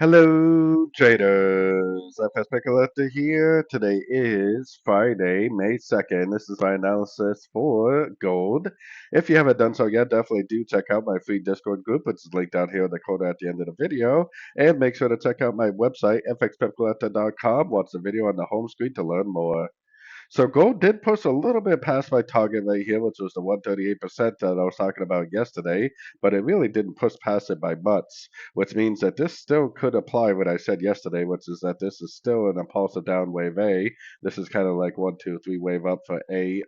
Hello, traders. FX Pip Collector here. Today is Friday, May 2nd. This is my analysis for gold. If you haven't done so yet, definitely do check out my free Discord group, which is linked down here in the corner at the end of the video. And make sure to check out my website, fxpipcollector.com. Watch the video on the home screen to learn more. So gold did push a little bit past my target right here, which was the 138% that I was talking about yesterday, but it really didn't push past it by much, which means that this still could apply what I said yesterday, which is that this is still an impulsive down wave A. This is kind of like one, two, three wave up for A,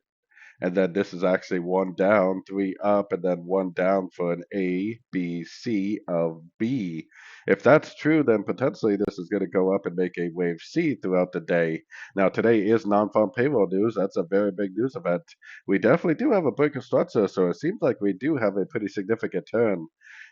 and then this is actually one down, three up, and then one down for an A, B, C of B. If that's true, then potentially this is going to go up and make a wave C throughout the day. Now, today is non-farm payroll news. That's a very big news event. We definitely do have a breaker structure, so it seems like we do have a pretty significant turn.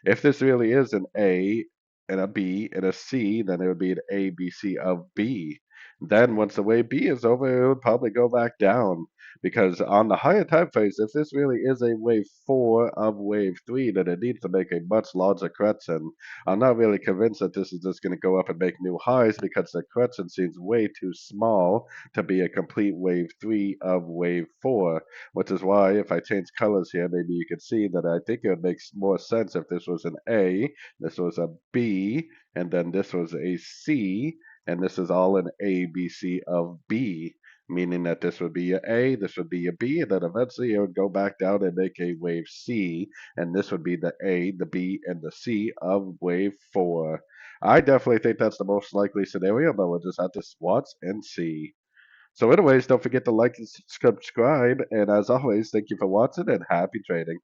If this really is an A and a B and a C, then it would be an A, B, C of B. Then once the wave B is over, it would probably go back down because on the higher time phase, if this really is a wave 4 of wave 3, then it needs to make a much larger correction. I'm not really convinced that this is just going to go up and make new highs because the correction seems way too small to be a complete wave 3 of wave 4, which is why if I change colors here, maybe you can see that I think it would make more sense if this was an A, this was a B, and then this was a C, and this is all an A, B, C of B, meaning that this would be a A, this would be a B, and then eventually it would go back down and make a wave C, and this would be the A, the B, and the C of wave 4. I definitely think that's the most likely scenario, but we'll just have to watch and see. So anyways, don't forget to like and subscribe, and as always, thank you for watching and happy trading.